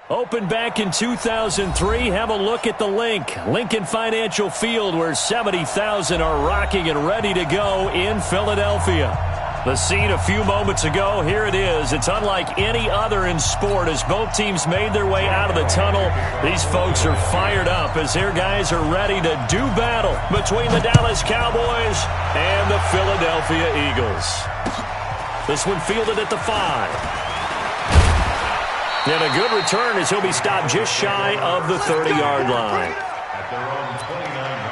Opened back in 2003, have a look at the Lincoln Financial Field, where 70,000 are rocking and ready to go in Philadelphia. The scene a few moments ago, here it is. It's unlike any other in sport as both teams made their way out of the tunnel. These folks are fired up as their guys are ready to do battle between the Dallas Cowboys and the Philadelphia Eagles. This one fielded at the 5. And a good return as he'll be stopped just shy of the 30-yard line. At their own 29-yard line.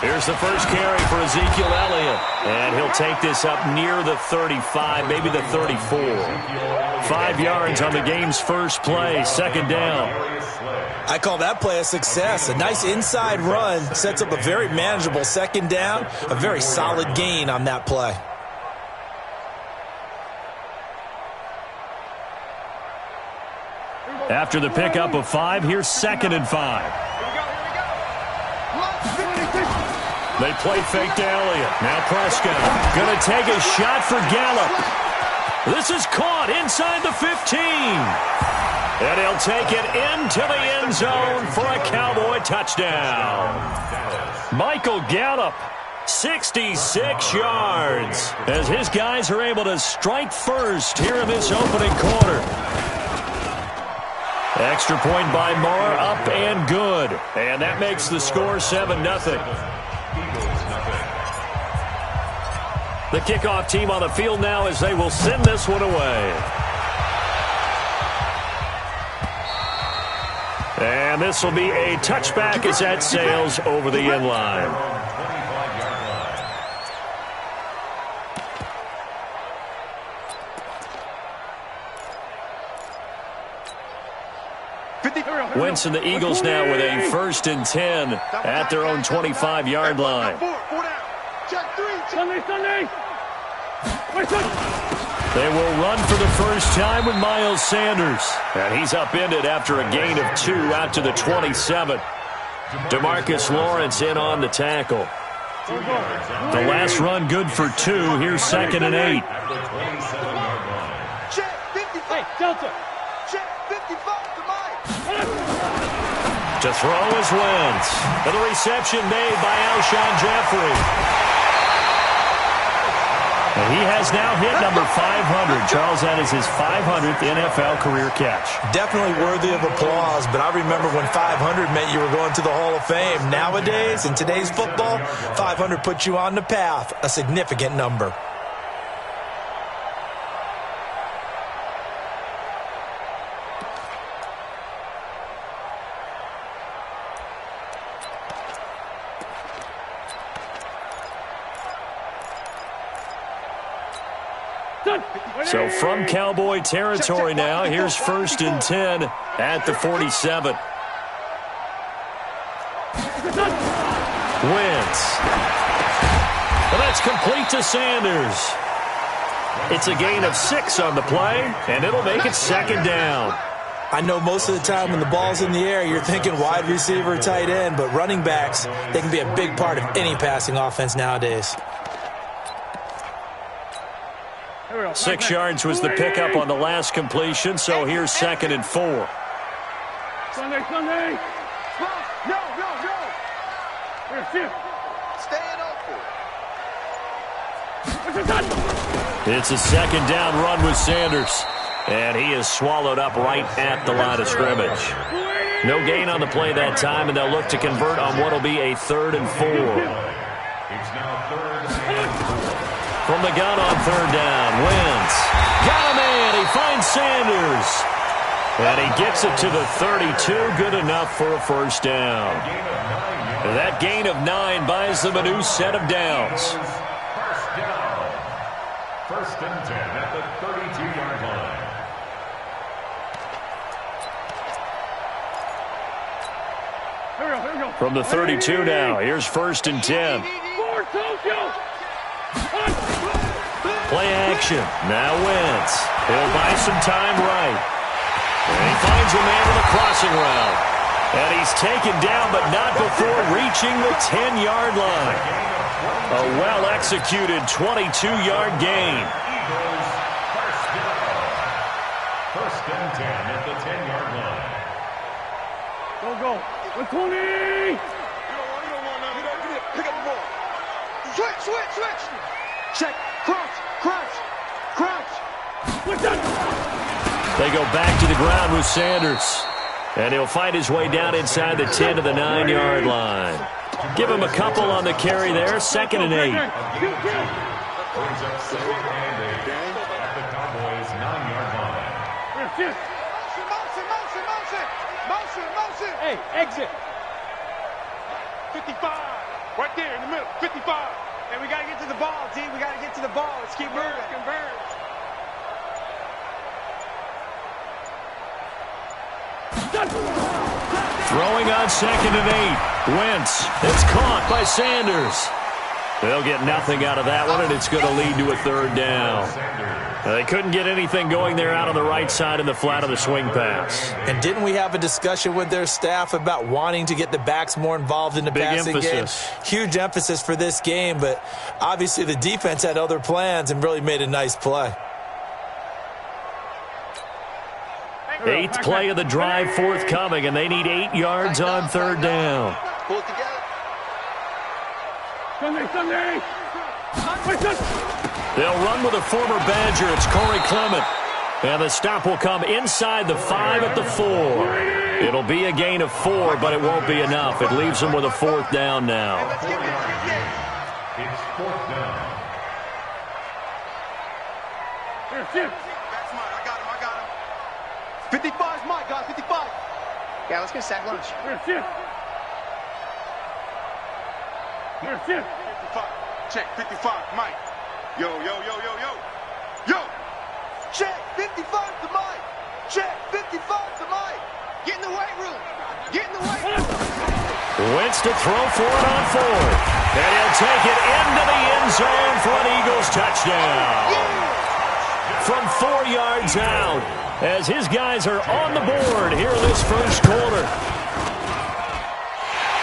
Here's the first carry for Ezekiel Elliott. And he'll take this up near the 35, maybe the 34. 5 yards on the game's first play, second down. I call that play a success. A nice inside run sets up a very manageable second down. A very solid gain on that play. After the pickup of 5, here's 2nd and 5. They play fake to Elliott. Now Prescott going to take a shot for Gallup. This is caught inside the 15. And he'll take it into the end zone for a Cowboy touchdown. Michael Gallup, 66 yards, as his guys are able to strike first here in this opening quarter. Extra point by Moore, up and good. And that makes the score 7-0. The kickoff team on the field now as they will send this one away. And this will be a touchback as that sails over the end line. Wentz and the Eagles now with a 1st and 10 at their own 25-yard line. They will run for the first time with Miles Sanders. And he's upended after a gain of 2 out to the 27. DeMarcus Lawrence in on the tackle. The last run good for 2. Here's 2nd and 8. Hey, Delta. To throw is Wentz. And the reception made by Alshon Jeffrey. And he has now hit number 500. Charles, that is his 500th NFL career catch. Definitely worthy of applause, but I remember when 500 meant you were going to the Hall of Fame. Nowadays, in today's football, 500 puts you on the path, a significant number. So from Cowboy territory now, here's 1st and 10 at the 47. Wentz. Well, that's complete to Sanders. It's a gain of 6 on the play, and it'll make it 2nd down. I know most of the time when the ball's in the air, you're thinking wide receiver, tight end, but running backs, they can be a big part of any passing offense nowadays. 6 yards was the pickup on the last completion, so here's 2nd and 4. Sunday. No. Here. Staying open. It's a 2nd down run with Sanders. And he is swallowed up right at the line of scrimmage. No gain on the play that time, and they'll look to convert on what will be a 3rd and 4. It's now 3rd and 8. From the gun on 3rd down, Wentz got a man. He finds Sanders. And he gets it to the 32. Good enough for a 1st down. That gain of 9 buys them a new set of downs. 1st down. 1st and 10 at the 32-yard line. From the 32 now, here's 1st and 10. Play action. Now Wentz. He'll buy some time right. And he finds a man with a crossing route. And he's taken down, but not before reaching the 10-yard line. A well-executed 22-yard gain. First and 10 at the 10-yard line. Go. 20! You don't want nothing. Pick up the ball. Switch. Check. Crouch. They go back to the ground with Sanders. And he'll find his way down inside the 10 to the 9-yard line. Give him a couple on the carry there. 2nd and 8. Brings up 2nd and 8 at the Cowboys' 9-yard line. Motion. Hey, exit. 55. Right there in the middle. 55. And we got to get to the ball, D. We got to get to the ball. Let's keep moving. Converge. Throwing on 2nd and 8. Wentz. It's caught by Sanders. They'll get nothing out of that one, and it's going to lead to a 3rd down. They couldn't get anything going there out on the right side in the flat of the swing pass. And didn't we have a discussion with their staff about wanting to get the backs more involved in the passing game? Huge emphasis for this game, but obviously the defense had other plans and really made a nice play. 8th play of the drive forthcoming, and they need 8 yards on 3rd down. Pull it together. Sunday. They'll run with a former Badger. It's Corey Clement. And the stop will come inside the 5 at the 4. It'll be a gain of 4, but it won't be enough. It leaves them with a 4th down now. It's 4th down. That's mine. I got him. 55 is mine, guys. 55. Yeah, let's get sack lunch. 55. Check. 55. Mike. Yo. Check. 55 to Mike. Check. 55 to Mike. Get in the weight room. Wentz to throw for it on 4th. And he'll take it into the end zone for an Eagles touchdown. From 4 yards out, as his guys are on the board here in this first quarter.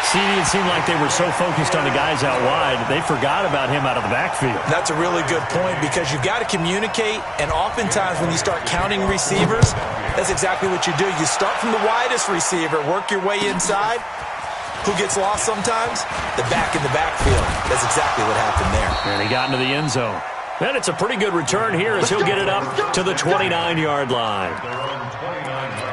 See, it seemed like they were so focused on the guys out wide, they forgot about him out of the backfield. That's a really good point because you've got to communicate, and oftentimes when you start counting receivers, that's exactly what you do. You start from the widest receiver, work your way inside. Who gets lost sometimes? The back in the backfield. That's exactly what happened there. And he got into the end zone. And it's a pretty good return here as he'll get it up to the 29-yard line. Their own 29-yard line.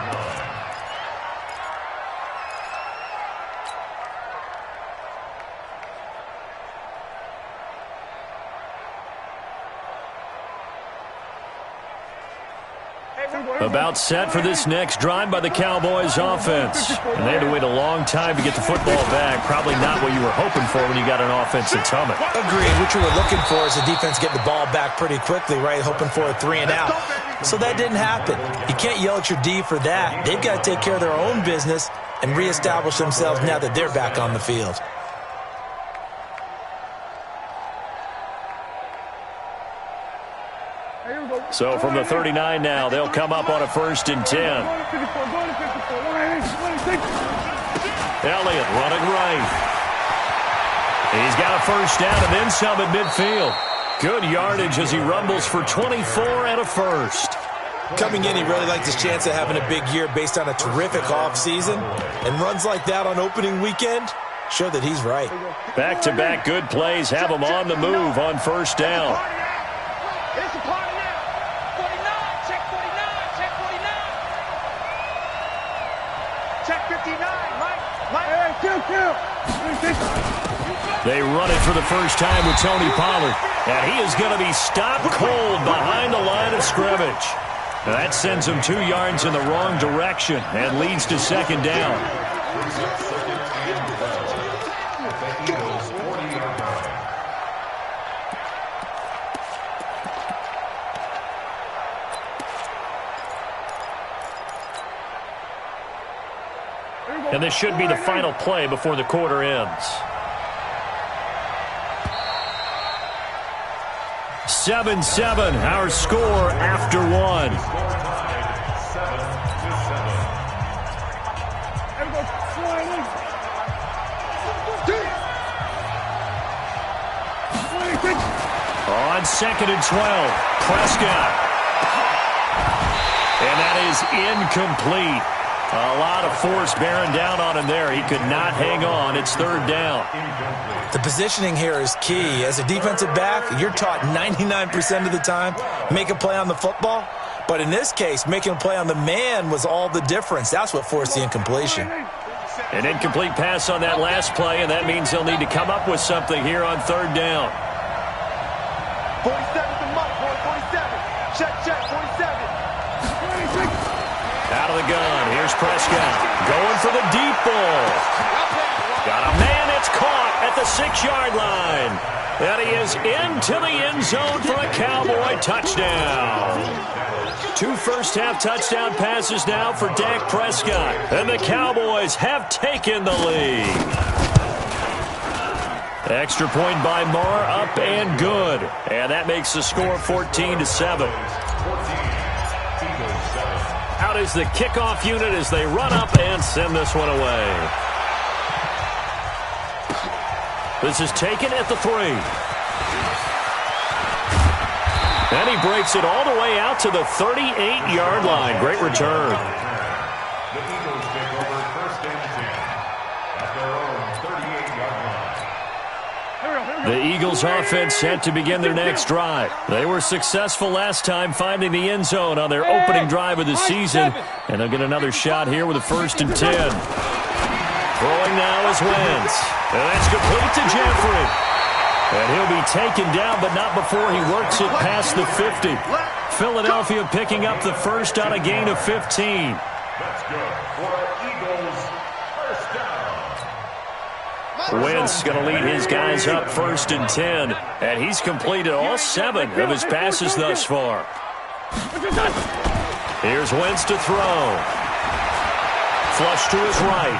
About set for this next drive by the Cowboys offense. And they had to wait a long time to get the football back. Probably not what you were hoping for when you got an offense that's humming. Agreed. What you were looking for is the defense getting the ball back pretty quickly, right? Hoping for a 3 and out. So that didn't happen. You can't yell at your D for that. They've got to take care of their own business and reestablish themselves now that they're back on the field. So from the 39 now, they'll come up on a 1st and 10. Elliott running right. He's got a 1st down and then some at midfield. Good yardage as he rumbles for 24 and a 1st. Coming in, he really liked his chance of having a big year based on a terrific offseason. And runs like that on opening weekend show that he's right. Back-to-back good plays have him on the move on 1st down. They run it for the first time with Tony Pollard. And he is going to be stopped cold behind the line of scrimmage. That sends him 2 yards in the wrong direction and leads to 2nd down. And this should be the final play before the quarter ends. 7-7, our score after one. On 2nd and 12, Prescott. And that is incomplete. A lot of force bearing down on him there. He could not hang on. It's 3rd down. The positioning here is key. As a defensive back, you're taught 99% of the time, make a play on the football. But in this case, making a play on the man was all the difference. That's what forced the incompletion. An incomplete pass on that last play, and that means they'll need to come up with something here on 3rd down. 47 to Mike, boy, 47. Check, 47. Out of the gun, here's Prescott. Going for the deep ball. Got a man, it's caught at the 6-yard line. And he is into the end zone for a Cowboy touchdown. 2 first-half touchdown passes now for Dak Prescott. And the Cowboys have taken the lead. Extra point by Marr, up and good. And that makes the score 14-7. Out is the kickoff unit as they run up and send this one away. This is taken at the 3. And he breaks it all the way out to the 38-yard line. Great return. The Eagles take over 1st and 10 at their own 38-yard line. The Eagles offense set to begin their next drive. They were successful last time finding the end zone on their opening drive of the season. And they'll get another shot here with a 1st and 10. Throwing now is Wentz. And that's complete to Jeffrey. And he'll be taken down, but not before he works it past the 50. Philadelphia picking up the first on a gain of 15. That's good for Eagles first down. Wentz going to lead his guys up 1st and 10. And he's completed all 7 of his passes thus far. Here's Wentz to throw. Flush to his right.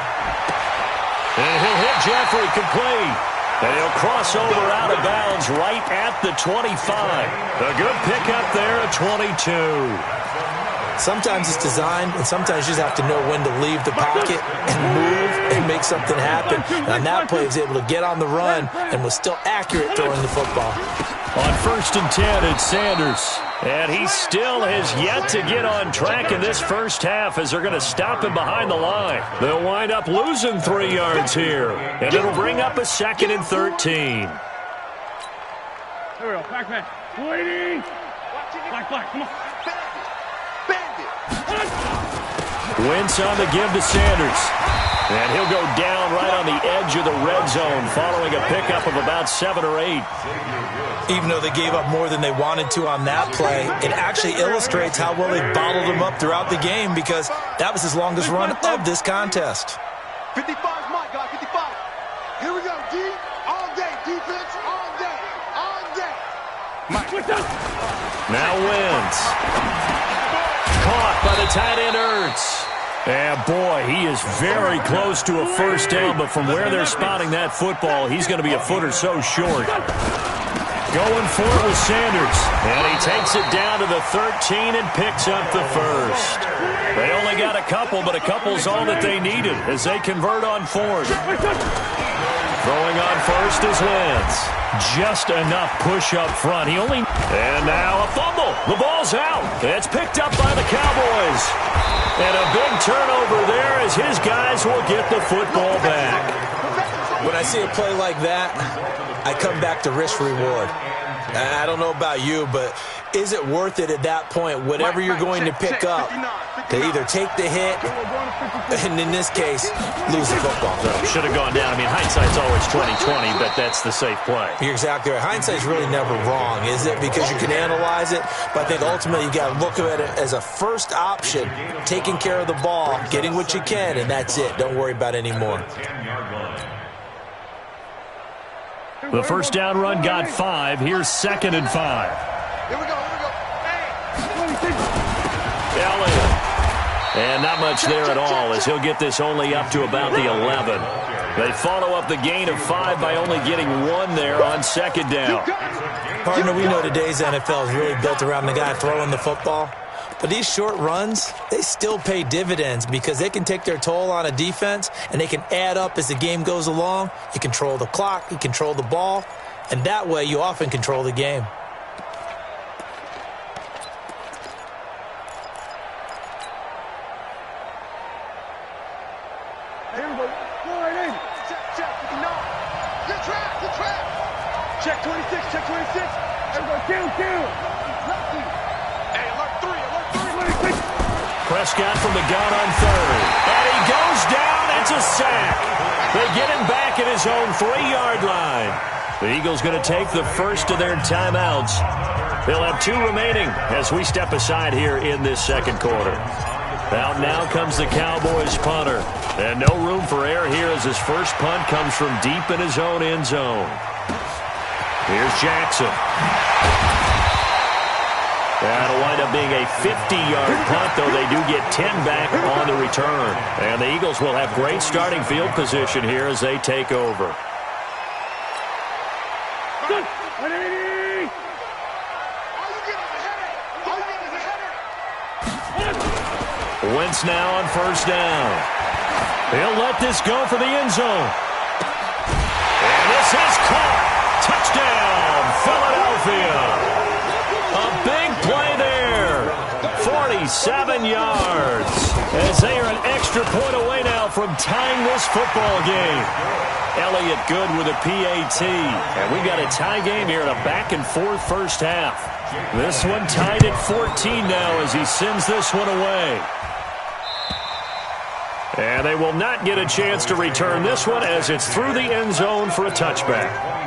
And he'll hit Jeffrey complete. And he'll cross over out of bounds right at the 25. A good pickup there at 22. Sometimes it's designed, and sometimes you just have to know when to leave the pocket and move and make something happen. And on that play, he was able to get on the run and was still accurate throwing the football. On 1st and 10, it's Sanders. And he still has yet to get on track in this first half as they're going to stop him behind the line. They'll wind up losing 3 yards here. And it'll bring up a 2nd and 13. Here we go, back. Waiting. Black, come on. Wentz on the give to Sanders. And he'll go down right on the edge of the red zone following a pickup of about 7 or 8. Even though they gave up more than they wanted to on that play, it actually illustrates how well they bottled him up throughout the game because that was his longest run of this contest. 55 is my guy, 55. Here we go, D. All day, defense, all day, all day. Now Wentz. Caught by the tight end Ertz. And boy, he is very close to a first down, but from where they're spotting that football, he's going to be a foot or so short. Going for it with Sanders. And he takes it down to the 13 and picks up the first. They only got a couple, but a couple's all that they needed as they convert on 4th. Throwing on first is Wentz. Just enough push up front. And now a fumble. The ball's out. It's picked up by the Cowboys. And a big turnover there as his guys will get the football back. When I see a play like that, I come back to risk-reward. I don't know about you, but is it worth it at that point, whatever you're going to pick up, to either take the hit, and in this case, lose the football? Should have gone down. I mean, hindsight's always 20/20, but that's the safe play. You're exactly right. Hindsight's really never wrong, is it? Because you can analyze it, but I think ultimately you got to look at it as a first option, taking care of the ball, getting what you can, and that's it. Don't worry about any more. The first down run got 5. Here's 2nd and 5. Here we go. Elliott And not much there at all, as he'll get this only up to about the 11. They follow up the gain of 5 by only getting 1 there on second down. Partner, we know today's NFL is really built around the guy throwing the football. But these short runs, they still pay dividends because they can take their toll on a defense, and they can add up as the game goes along. You control the clock, you control the ball, and that way you often control the game. Check 26, check 26. Everybody, kill. Hey, alert 3, alert 3. Prescott from the gun on third. And he goes down. It's a sack. They get him back at his own 3-yard line. The Eagles going to take the first of their timeouts. They'll have 2 remaining as we step aside here in this second quarter. Out now comes the Cowboys punter. And no room for error here as his first punt comes from deep in his own end zone. Here's Jackson. That'll wind up being a 50-yard punt, though they do get 10 back on the return. And the Eagles will have great starting field position here as they take over. Wentz now on first down. He'll let this go for the end zone. And this is caught. Touchdown, Philadelphia. A big play there. 47 yards. As they are an extra point away now from tying this football game. Elliott good with a PAT. And we've got a tie game here in a back-and-forth first half. This one tied at 14 now as he sends this one away. And they will not get a chance to return this one as it's through the end zone for a touchback.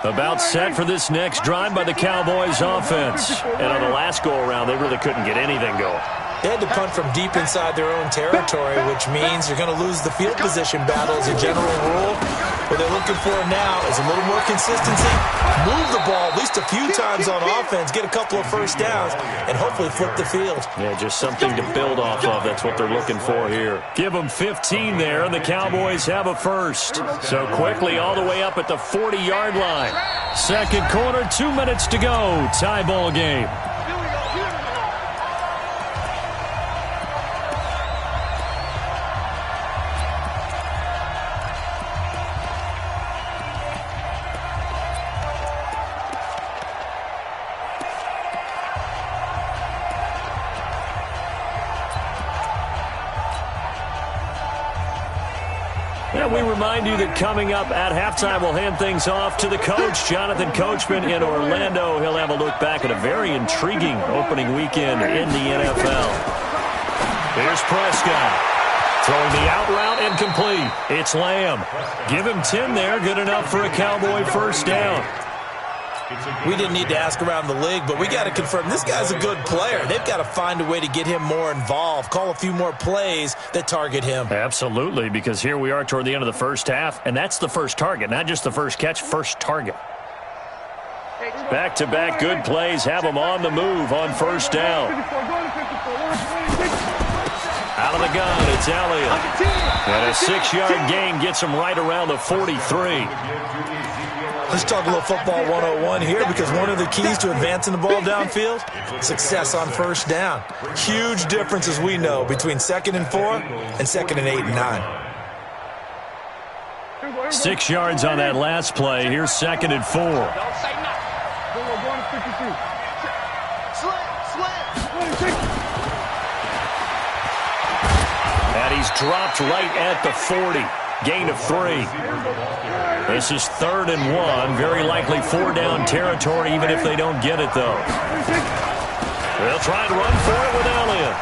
About set for this next drive by the Cowboys offense. And on the last go-around, they really couldn't get anything going. They had to punt from deep inside their own territory, which means you're going to lose the field position battle as a general rule. What they're looking for now is a little more consistency, move the ball at least a few times on offense, get a couple of first downs, and hopefully flip the field. Yeah, just something to build off of. That's what they're looking for here. Give them 15 there, and the Cowboys have a first. So quickly all the way up at the 40-yard line. Second quarter, 2 minutes to go. Tie ball game. And we remind you that coming up at halftime, we'll hand things off to the coach, Jonathan Coachman in Orlando. He'll have a look back at a very intriguing opening weekend in the NFL. Here's Prescott. Throwing the out route and complete. It's Lamb. Give him 10 there. Good enough for a Cowboy first down. We didn't need to ask around the league, but we got to confirm this guy's a good player. They've got to find a way to get him more involved, call a few more plays that target him. Absolutely, because here we are toward the end of the first half, and that's the first target, not just the first catch, first target. Back-to-back good plays have them on the move on first down. Out of the gun, it's Elliott. And a 6-yard gain gets him right around the 43. Let's talk a little football 101 here, because one of the keys to advancing the ball downfield, success on first down. Huge difference, as we know, between 2nd and 4 and 2nd and 8 and 9. 6 yards on that last play. Here's 2nd and 4. And he's dropped right at the 40. Gain of 3. This is 3rd and 1. Very likely 4-down territory, even if they don't get it, though. They'll try and run for it with Elliott.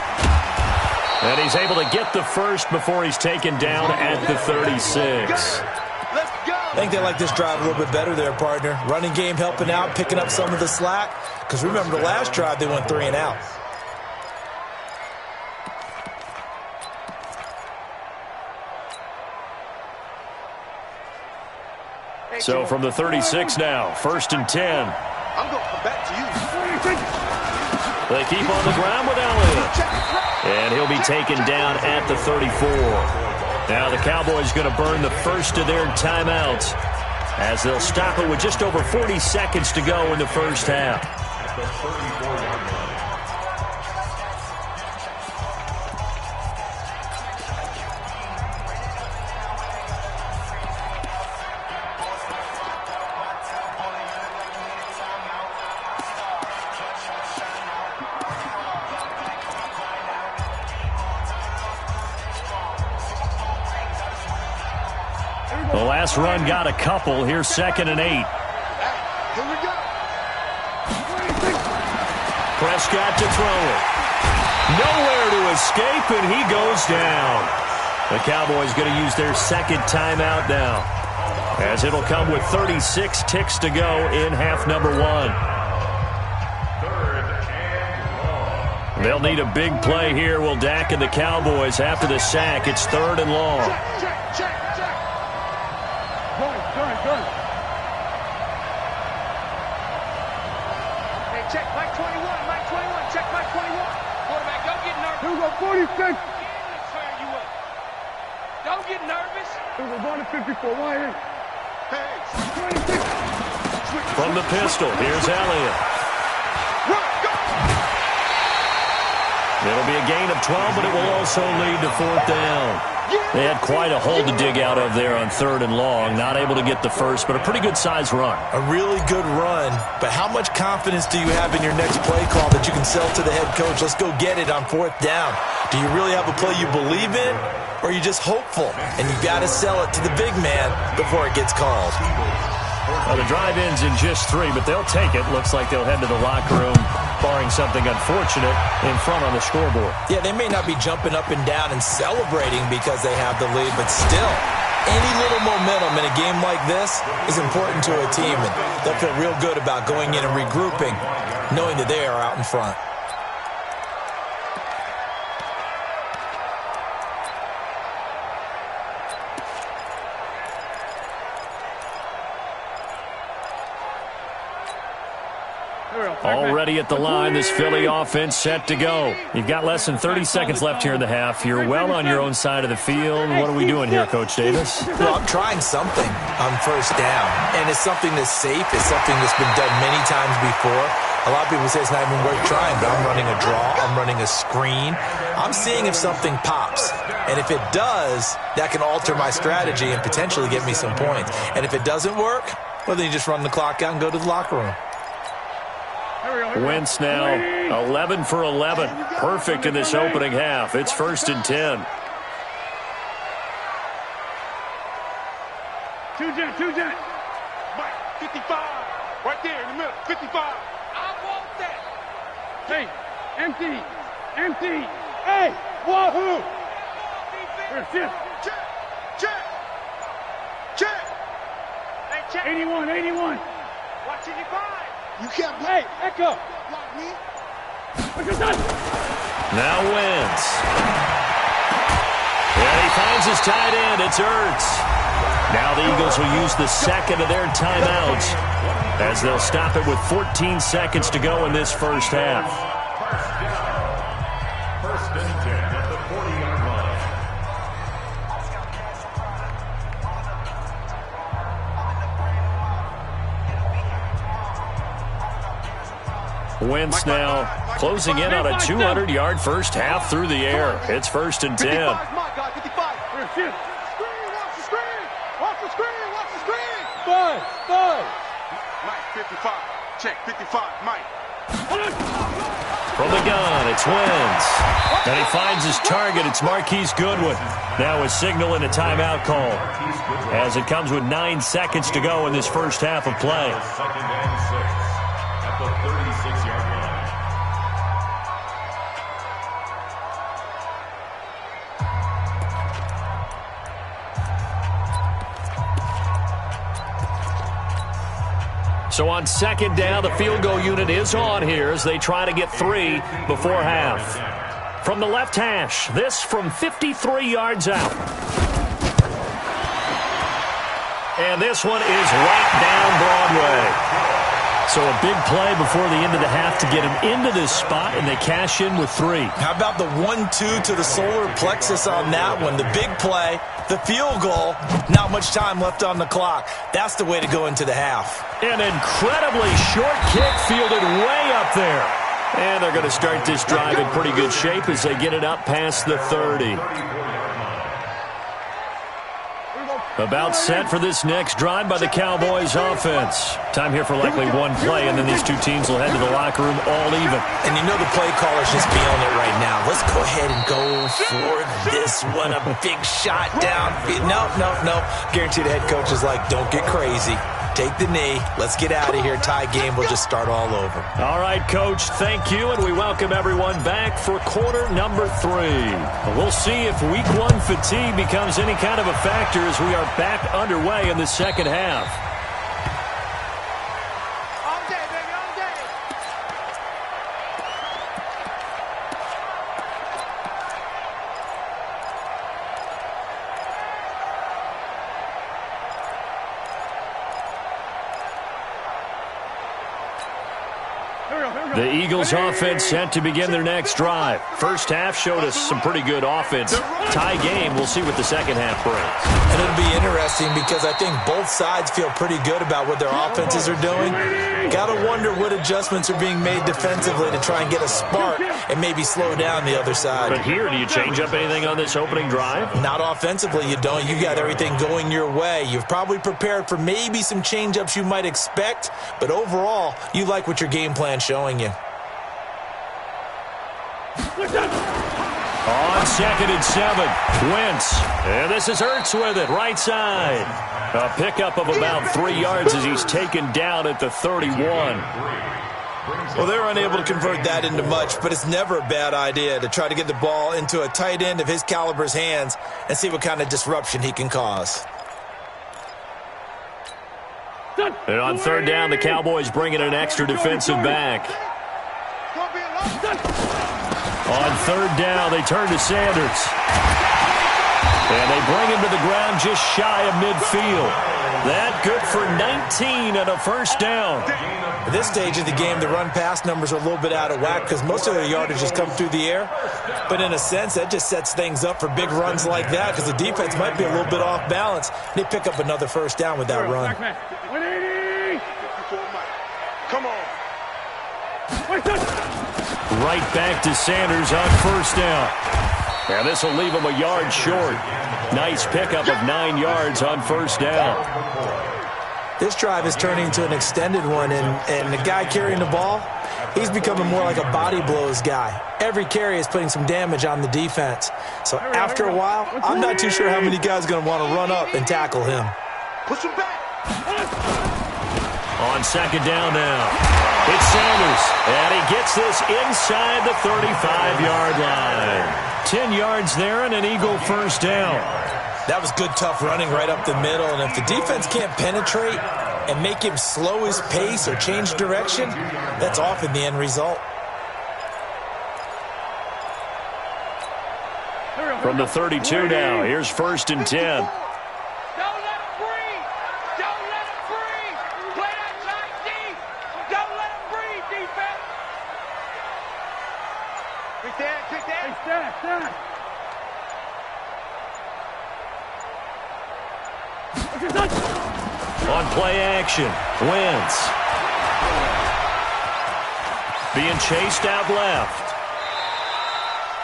And he's able to get the first before he's taken down at the 36. I think they like this drive a little bit better there, partner. Running game helping out, picking up some of the slack. Because remember, the last drive they went 3 and out. So from the 36 now, 1st and 10. I'm going to come back to you. They keep on the ground with Elliott. And he'll be taken down at the 34. Now the Cowboys going to burn the first of their timeouts as they'll stop it with just over 40 seconds to go in the first half. At the 34-yard line. The last run got a couple. Here's 2nd and 8. Here we go. Prescott to throw it. Nowhere to escape, and he goes down. The Cowboys going to use their second timeout now, as it'll come with 36 ticks to go in half number 1. 3rd and long. They'll need a big play here. Will Dak and the Cowboys after the sack. It's 3rd and long. Check. Good. Hey, check Mike 21. Check Mike 21. Quarterback, don't get nervous. Here we go, 46. You up. Don't get nervous. Here we go, 54. Why here? Hey, 26. From the pistol, here's Elliott. Run, go. It'll be a gain of 12, but it will also lead to 4th down. They had quite a hole to dig out of there on 3rd and long. Not able to get the first, but a pretty good-sized run. A really good run, but how much confidence do you have in your next play call that you can sell to the head coach? Let's go get it on 4th down. Do you really have a play you believe in, or are you just hopeful? And you got to sell it to the big man before it gets called. Well, the drive ends in just 3, but they'll take it. Looks like they'll head to the locker room, barring something unfortunate, in front on the scoreboard. Yeah, they may not be jumping up and down and celebrating because they have the lead, but still, any little momentum in a game like this is important to a team, and they'll feel real good about going in and regrouping, knowing that they are out in front. Already at the line, this Philly offense set to go. You've got less than 30 seconds left here in the half. You're well on your own side of the field. What are we doing here, Coach Davis? Well, I'm trying something on 1st down, and it's something that's safe. It's something that's been done many times before. A lot of people say it's not even worth trying, but I'm running a draw. I'm running a screen. I'm seeing if something pops, and if it does, that can alter my strategy and potentially get me some points. And if it doesn't work, well, then you just run the clock out and go to the locker room. Wentz now 11 for 11. Perfect in this opening half. It's 1st and 10. Two jet. Mike, 55. Right there in the middle. 55. I want that. Hey, empty. Hey, wahoo. Shift. Check. Hey, check. 81. Watch it, you find. You can't play. Hey, Echo. Block me. Now Wentz. Yeah, he finds his tight end. It's Ertz. Now the Eagles will use the second of their timeouts as they'll stop it with 14 seconds to go in this first half. 1st and 10 at the 40-yard line. Wentz now closing in on a 200-yard first half through the air. It's 1st and 10. 55, my guy, 55. Screen, watch the screen. Five. Mike, 55. Check, 55, Mike. From the gun, it's Wentz. And he finds his target. It's Marquise Goodwin. Now a signal and a timeout call as it comes with 9 seconds to go in this first half of play. 2nd and 6 at the 36-yard line. So on 2nd down, the field goal unit is on here as they try to get 3 before half. From the left hash, this from 53 yards out. And this one is right down Broadway. So a big play before the end of the half to get him into this spot, and they cash in with 3. How about the 1-2 to the solar plexus on that one? The big play, the field goal, not much time left on the clock. That's the way to go into the half. An incredibly short kick fielded way up there. And they're going to start this drive in pretty good shape as they get it up past the 30. About set for this next drive by the Cowboys offense. Time here for likely one play, and then these two teams will head to the locker room all even. And you know the play caller's just feeling it right now. Let's go ahead and go for this one. A big shot down. No. Guaranteed the head coach is like, don't get crazy. Take the knee. Let's get out of here. Tie game. We'll just start all over. All right, Coach, thank you, and we welcome everyone back for quarter number 3. We'll see if week 1 fatigue becomes any kind of a factor as we are back underway in the second half. All day, baby, all day. The Eagles offense set to begin their next drive. First half showed us some pretty good offense. Tie game, we'll see what the second half brings. And it'll be interesting because I think both sides feel pretty good about what their offenses are doing. Got to wonder what adjustments are being made defensively to try and get a spark and maybe slow down the other side. But here, do you change up anything on this opening drive? Not offensively, you don't. You got everything going your way. You've probably prepared for maybe some change-ups you might expect, but overall, you like what your game plan's showing you. On 2nd and 7, Wentz. And this is Ertz with it, right side. A pickup of about 3 yards as he's taken down at the 31. Well, they're unable to convert that into much, but it's never a bad idea to try to get the ball into a tight end of his caliber's hands and see what kind of disruption he can cause. And on 3rd down, the Cowboys bring in an extra defensive back. On 3rd down, they turn to Sanders. And they bring him to the ground just shy of midfield. That good for 19 and a first down. At this stage of the game, the run-pass numbers are a little bit out of whack because most of their yardage has come through the air. But in a sense, that just sets things up for big runs like that because the defense might be a little bit off balance. They pick up another first down with that run. 180. Come on. Right back to Sanders on 1st down. And this will leave him a yard short. Nice pickup of 9 yards on 1st down. This drive is turning into an extended one, and the guy carrying the ball, he's becoming more like a body blows guy. Every carry is putting some damage on the defense. So after a while, I'm not too sure how many guys are going to want to run up and tackle him. Push him back. On 2nd down now. It's Sanders, and he gets this inside the 35-yard line. 10 yards there and an Eagle first down. That was good, tough running right up the middle, and if the defense can't penetrate and make him slow his pace or change direction, that's often the end result. From the 32 now, here's 1st and 10. On play action, Wentz. Being chased out left.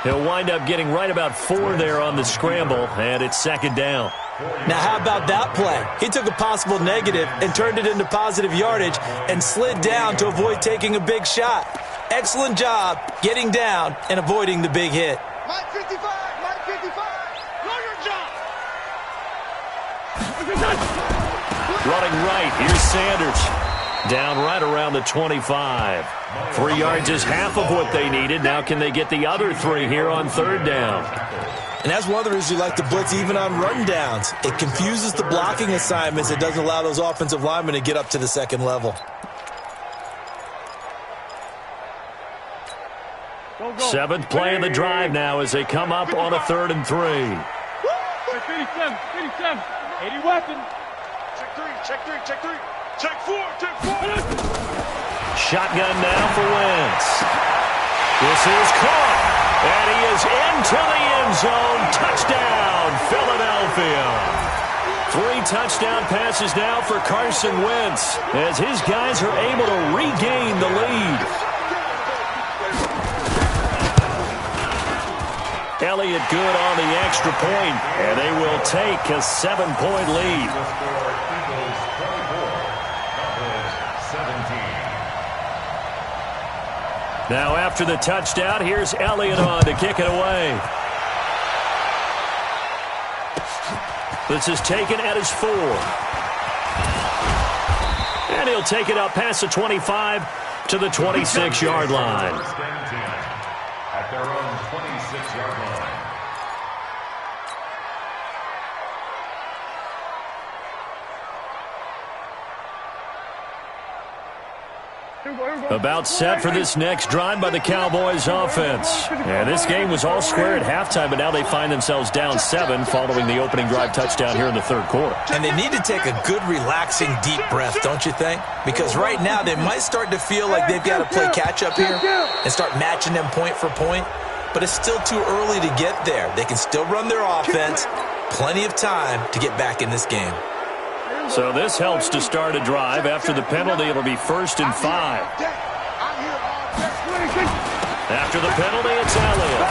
He'll wind up getting right about 4 there on the scramble, and it's 2nd down. Now, how about that play? He took a possible negative and turned it into positive yardage and slid down to avoid taking a big shot. Excellent job getting down and avoiding the big hit. Mike 55, Mike 55. Know your job. Running right, here's Sanders. Down right around the 25. 3 yards is half of what they needed. Now can they get the other 3 here on 3rd down? And that's one of the reasons you like to blitz even on run downs. It confuses the blocking assignments. It doesn't allow those offensive linemen to get up to the 2nd level. Seventh play of the drive now as they come up on a 3rd and 3. 57, 80 weapon. Check three. Check four. Shotgun now for Wentz. This is caught, and he is into the end zone. Touchdown, Philadelphia. 3 touchdown passes now for Carson Wentz as his guys are able to regain the lead. Elliott good on the extra point, and they will take a 7-point lead. Now after the touchdown, here's Elliott on to kick it away. This is taken at his 4. And he'll take it up past the 25 to the 26-yard line. At their own 26-yard line. About set for this next drive by the Cowboys offense. And this game was all square at halftime, but now they find themselves down 7 following the opening drive touchdown here in the third quarter. And they need to take a good, relaxing, deep breath, don't you think? Because right now they might start to feel like they've got to play catch-up here and start matching them point for point. But it's still too early to get there. They can still run their offense. Plenty of time to get back in this game. So this helps to start a drive. After the penalty, it'll be 1st and 5. After the penalty, it's Elliott.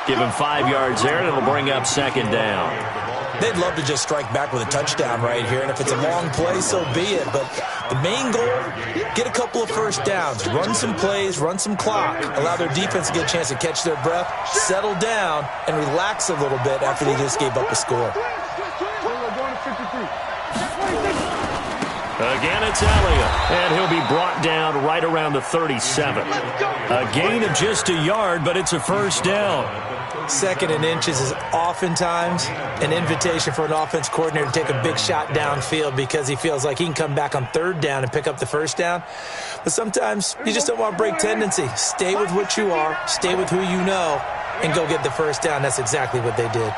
Give him 5 yards there, and it'll bring up 2nd down. They'd love to just strike back with a touchdown right here, and if it's a long play, so be it. But the main goal, get a couple of first downs, run some plays, run some clock, allow their defense to get a chance to catch their breath, settle down, and relax a little bit after they just gave up a score. Again, it's Elliott, and he'll be brought down right around the 37. A gain of just a yard, but it's a 1st down. 2nd and inches is oftentimes an invitation for an offense coordinator to take a big shot downfield because he feels like he can come back on 3rd down and pick up the 1st down. But sometimes you just don't want to break tendency. Stay with what you are, stay with who you know, and go get the 1st down. That's exactly what they did.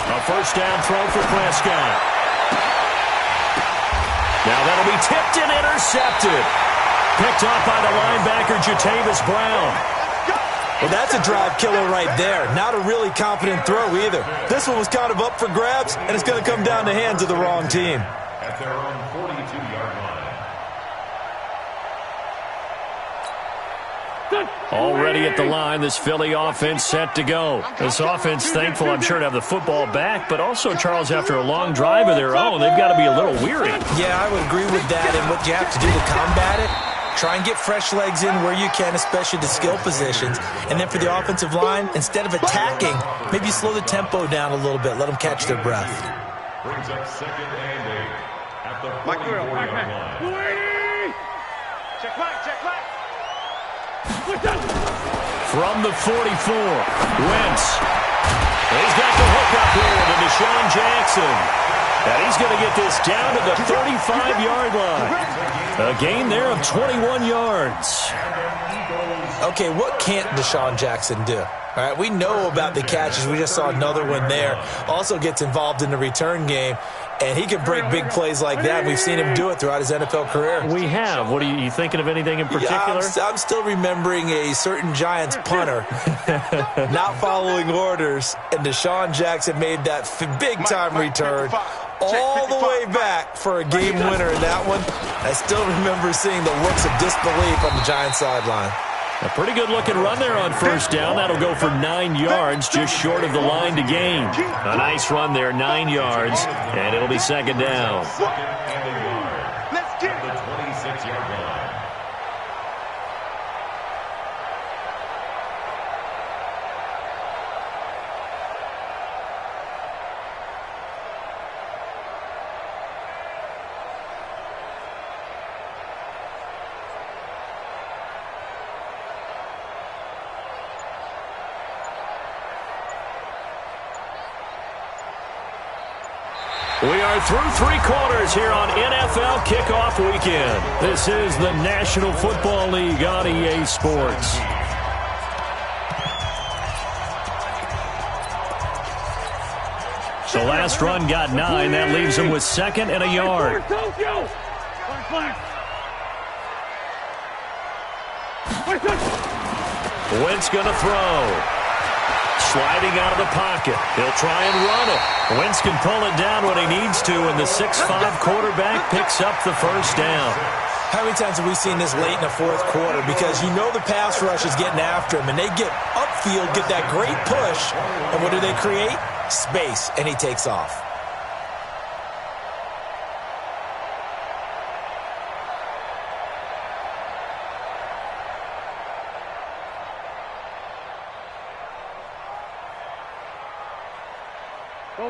A 1st down throw for Prescott. Now that'll be tipped and intercepted. Picked off by the linebacker, Jatavis Brown. Well, that's a drive killer right there. Not a really confident throw either. This one was kind of up for grabs, and it's going to come down the hands of the wrong team. At their own 42-yard line. Already at the line, this Philly offense set to go. This offense thankful, I'm sure, to have the football back, but also, Charles, after a long drive of their own, they've got to be a little weary. Yeah, I would agree with that, and what you have to do to combat it, try and get fresh legs in where you can, especially the skill positions. And then for the offensive line, instead of attacking, maybe slow the tempo down a little bit, let them catch their breath. Brings up 2nd and 8 at the 44-yard line. Check back. From the 44, Wentz. He's got the hook up here to Deshaun Jackson. And he's going to get this down to the 35-yard line. A gain there of 21 yards. Okay, what can't Deshaun Jackson do? All right, we know about the catches. We just saw another one there. Also gets involved in the return game, and he can break big plays like that. We've seen him do it throughout his NFL career. We have. What are you thinking of anything in particular? Yeah, I'm still remembering a certain Giants punter not following orders, and Deshaun Jackson made that big-time return all the way back for a game winner in that one. I still remember seeing the looks of disbelief on the Giants sideline. A pretty good-looking run there on 1st down. That'll go for 9 yards, just short of the line to gain. A nice run there, 9 yards, and it'll be 2nd down. Let's get the 26-yard line. We are through 3 quarters here on NFL Kickoff Weekend. This is the National Football League on EA Sports. The last run got 9. That leaves him with 2nd and a yard. Wentz going to throw. Sliding out of the pocket. He'll try and run it. Wentz can pull it down when he needs to, and the 6'5 quarterback picks up the first down. How many times have we seen this late in the 4th quarter? Because you know the pass rush is getting after him, and they get upfield, get that great push, and what do they create? Space, and he takes off.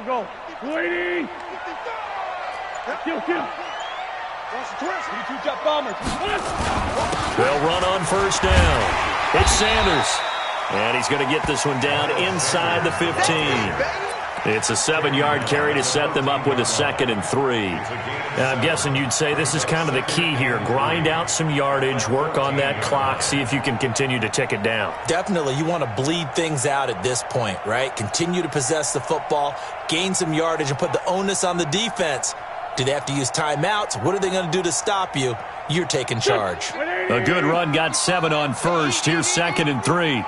Go. Waiting. Kill. They'll run on first down. It's Sanders. And he's going to get this one down inside the 15. It's a 7-yard carry to set them up with a 2nd and 3. I'm guessing you'd say this is kind of the key here. Grind out some yardage, work on that clock, see if you can continue to tick it down. Definitely. You want to bleed things out at this point, right? Continue to possess the football, gain some yardage, and put the onus on the defense. Do they have to use timeouts? What are they going to do to stop you? You're taking charge. A good run got 7 on first. Here's 2nd and 3.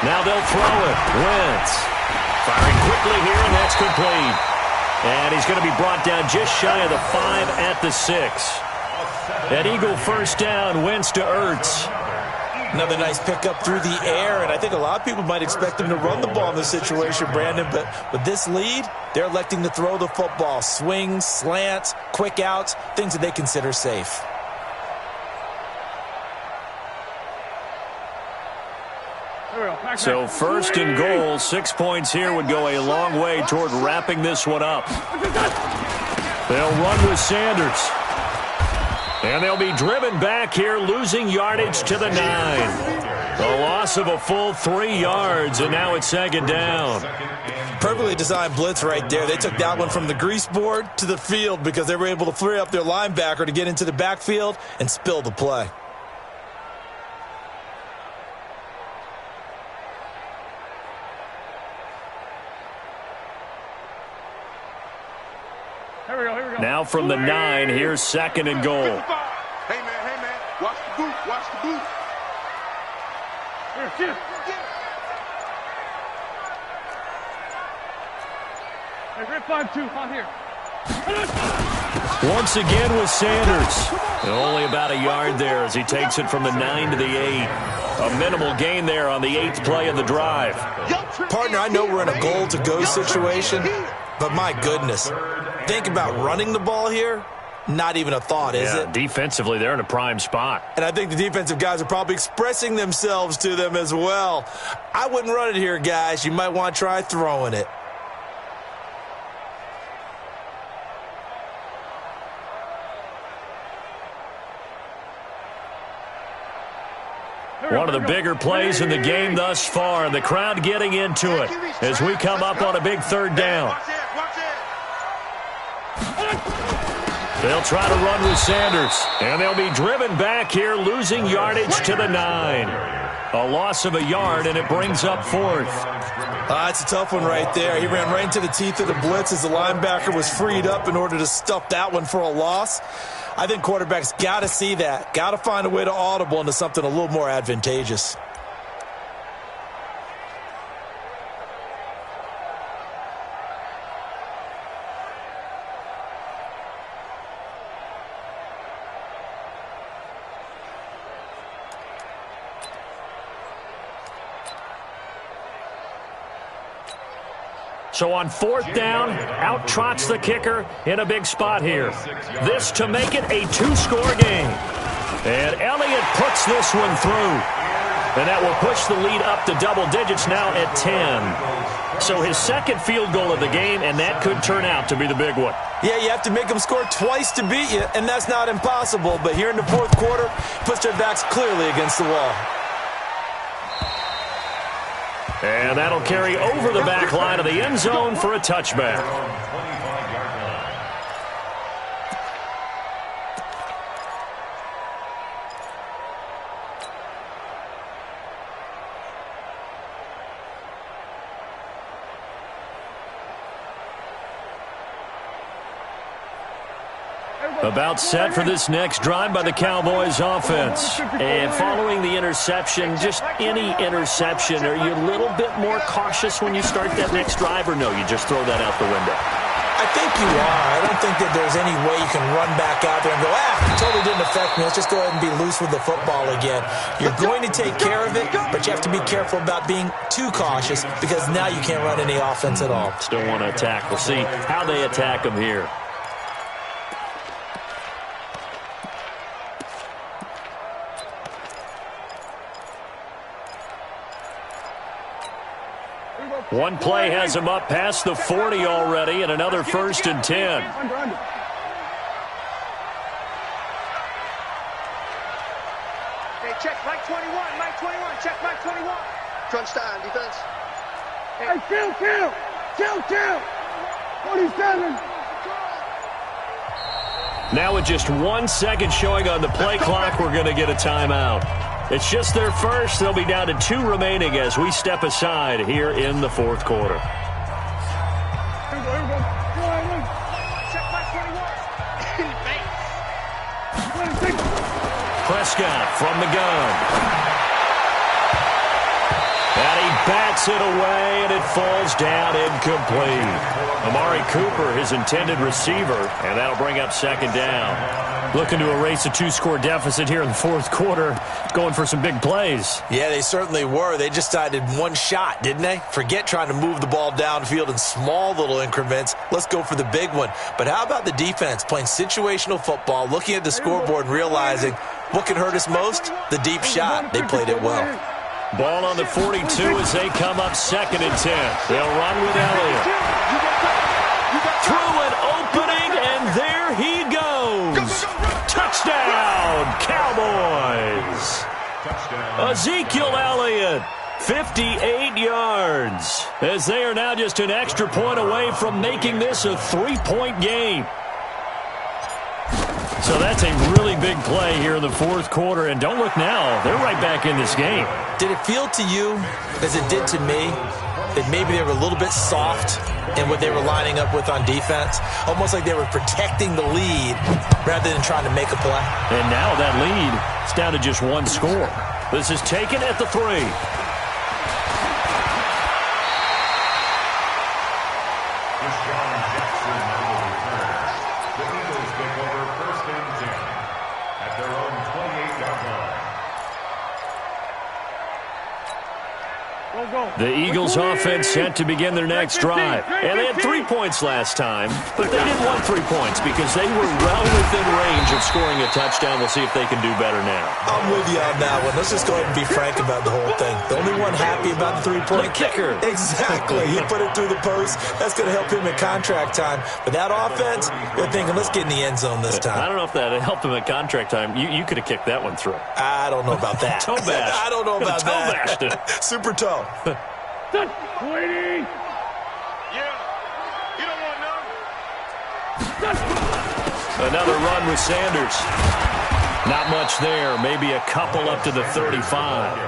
Now they'll throw it. Wentz firing quickly here, and that's complete. And he's going to be brought down just shy of the 5 at the 6. An Eagle first down. Wentz to Ertz. Another nice pickup through the air, and I think a lot of people might expect him to run the ball in this situation, Brandon, but with this lead, they're electing to throw the football. Swings, slants, quick outs, things that they consider safe. So 1st and goal, 6 points here would go a long way toward wrapping this one up. They'll run with Sanders. And they'll be driven back here, losing yardage to the 9. A loss of a full 3 yards, and now it's 2nd down. Perfectly designed blitz right there. They took that one from the grease board to the field because they were able to free up their linebacker to get into the backfield and spill the play. Now from the 9, here's 2nd and goal. Hey, man. Watch the boot. Here. Hey, grip 5-2, on here. Once again with Sanders. Only about a yard there as he takes it from the 9 to the 8. A minimal gain there on the 8th play of the drive. Partner, I know we're in a goal-to-go situation, but my goodness. Think about running the ball here. Not even a thought, is it? Defensively, they're in a prime spot. And I think the defensive guys are probably expressing themselves to them as well. I wouldn't run it here, guys. You might want to try throwing it. One of the bigger plays in the game thus far, and the crowd getting into it as we come up on a big 3rd down. They'll try to run with Sanders, and they'll be driven back here, losing yardage to the 9. A loss of a yard, and it brings up 4th. That's a tough one right there. He ran right into the teeth of the blitz as the linebacker was freed up in order to stuff that one for a loss. I think quarterbacks got to see that. Got to find a way to audible into something a little more advantageous. So on 4th down, out trots the kicker in a big spot here. This to make it a 2-score game. And Elliott puts this one through. And that will push the lead up to double digits now at 10. So his 2nd field goal of the game, and that could turn out to be the big one. Yeah, you have to make them score twice to beat you, and that's not impossible. But here in the 4th quarter, puts their backs clearly against the wall. And that'll carry over the back line of the end zone for a touchback. About set for this next drive by the Cowboys offense. And following the interception, just any interception, are you a little bit more cautious when you start that next drive, or no, you just throw that out the window? I think you are. I don't think that there's any way you can run back out there and go, it totally didn't affect me. Let's just go ahead and be loose with the football again. You're going to take care of it, but you have to be careful about being too cautious because now you can't run any offense at all. Still want to attack. We'll see how they attack them here. One play has him up past the 40 already, and another 1st and 10. Hey, check Mike 21, Mike 21, check Mike 21. Crunch time, defense. Hey, kill. 47. Now with just 1 second showing on the play clock, we're going to get a timeout. It's just their first. They'll be down to 2 remaining as we step aside here in the 4th quarter. Here we go. Check my 21. Prescott from the gun. And he bats it away, and it falls down incomplete. Amari Cooper, his intended receiver, and that'll bring up 2nd down. Looking to erase a 2-score deficit here in the 4th quarter, going for some big plays. Yeah, they certainly were. They just decided one shot, didn't they? Forget trying to move the ball downfield in small little increments. Let's go for the big one. But how about the defense playing situational football, looking at the scoreboard and realizing what can hurt us most? The deep shot. They played it well. Ball on the 42 as they come up 2nd and 10. They'll run with Elliott. Through an opening, and there he goes. Touchdown, Cowboys. Ezekiel Elliott, 58 yards, as they are now just an extra point away from making this a 3-point game. So that's a really big play here in the 4th quarter, and don't look now. They're right back in this game. Did it feel to you, as it did to me, that maybe they were a little bit soft in what they were lining up with on defense? Almost like they were protecting the lead rather than trying to make a play. And now that lead is down to just 1 score. This is taken at the 3. The Eagles offense set to begin their next drive. And they had 3 points last time, but they didn't want 3 points because they were well within range of scoring a touchdown. We'll see if they can do better now. I'm with you on that one. Let's just go ahead and be frank about the whole thing. The only one happy about the 3-point kicker. Exactly. He put it through the post. That's going to help him in contract time. But that offense, they're thinking, let's get in the end zone this time. I don't know if that helped him at contract time. You could have kicked that one through. I don't know about that. Toe bash. I don't know about toe that. Bashed it. Super toe. Waiting. Yeah. You don't want none. Another run with Sanders. Not much there. Maybe a couple up to the 35.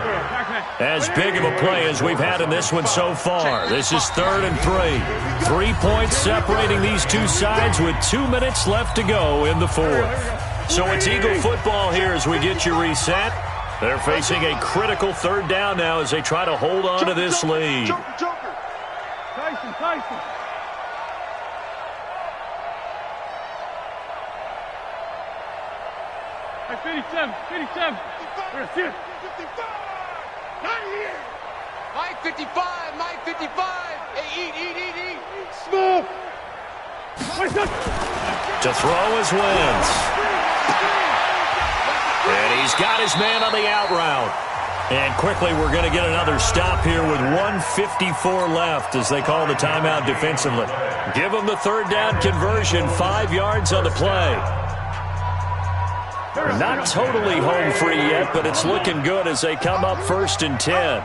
As big of a play as we've had in this one so far. This is 3rd and 3. 3 points separating these two sides with 2 minutes left to go in the 4th. So it's Eagle football here as we get you reset. They're facing a critical 3rd down now as they try to hold on to this lead. Tyson. Hey, 57. Where's it? 55. Not here. Mike 55. Hey, eat. Small. To throw is Wentz. And he's got his man on the out route. And quickly we're going to get another stop here with 1:54 left as they call the timeout defensively. Give them the 3rd down conversion, 5 yards on the play. They're not totally home free yet, but it's looking good as they come up 1st and 10.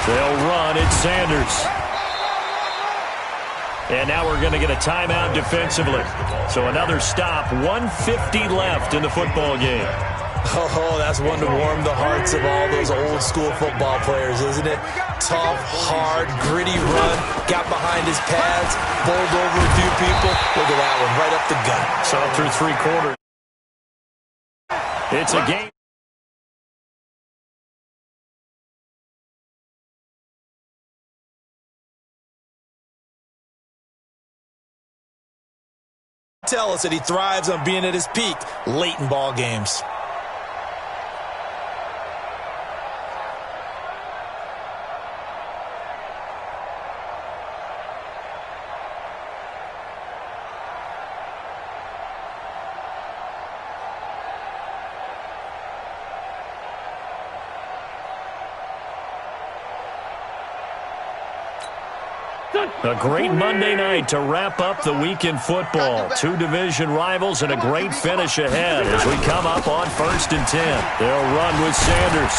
They'll run. It's Sanders. And now we're going to get a timeout defensively. So another stop. 1:50 left in the football game. Oh, that's one to warm the hearts of all those old school football players, isn't it? Tough, hard, gritty run. Got behind his pads. Bowled over a few people. Look at that one, right up the gut. So through 3 quarters. It's a game. Tell us that he thrives on being at his peak late in ball games. A great Monday night to wrap up the week in football. 2 division rivals and a great finish ahead as we come up on 1st and 10. They'll run with Sanders.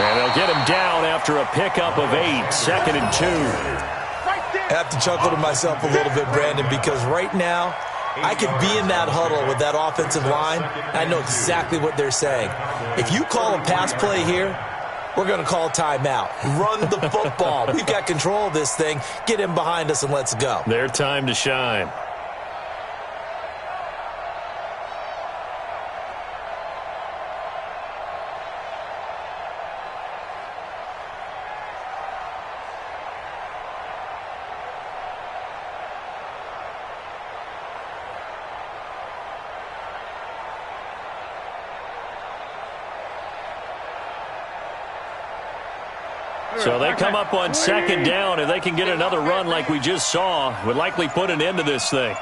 And they'll get him down after a pickup of 8. 2nd and 2. I have to chuckle to myself a little bit, Brandon, because right now I could be in that huddle with that offensive line. I know exactly what they're saying. If you call a pass play here, we're going to call timeout. Run the football. We've got control of this thing. Get him behind us and let's go. Their time to shine. So they come up on 2nd down. If they can get another run like we just saw, would likely put an end to this thing.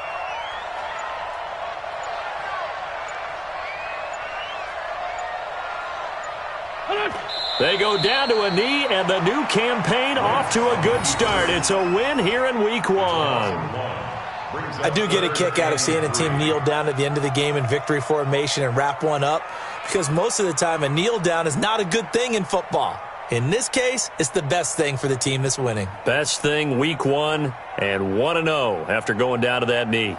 They go down to a knee, and the new campaign off to a good start. It's a win here in week 1. I do get a kick out of seeing a team kneel down at the end of the game in victory formation and wrap one up, because most of the time a kneel down is not a good thing in football. In this case, it's the best thing for the team that's winning. Best thing week 1 and 1-0 after going down to that knee.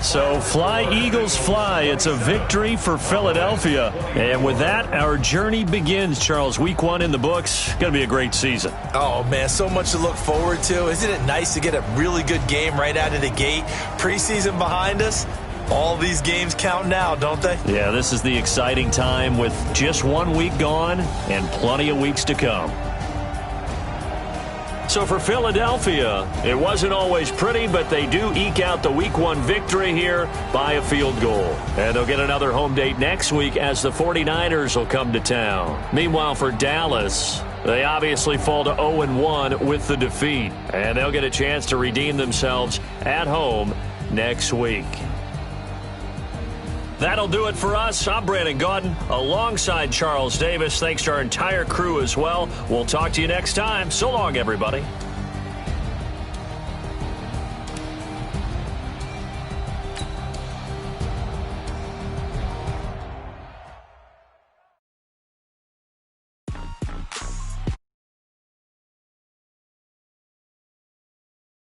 So fly, Eagles, fly. It's a victory for Philadelphia. And with that, our journey begins, Charles. Week 1 in the books. Going to be a great season. Oh, man, so much to look forward to. Isn't it nice to get a really good game right out of the gate? Preseason behind us. All these games count now, don't they? Yeah, this is the exciting time with just 1 week gone and plenty of weeks to come. So for Philadelphia, it wasn't always pretty, but they do eke out the week 1 victory here by a field goal. And they'll get another home date next week as the 49ers will come to town. Meanwhile, for Dallas, they obviously fall to 0-1 with the defeat. And they'll get a chance to redeem themselves at home next week. That'll do it for us. I'm Brandon Gaudin alongside Charles Davis. Thanks to our entire crew as well. We'll talk to you next time. So long, everybody.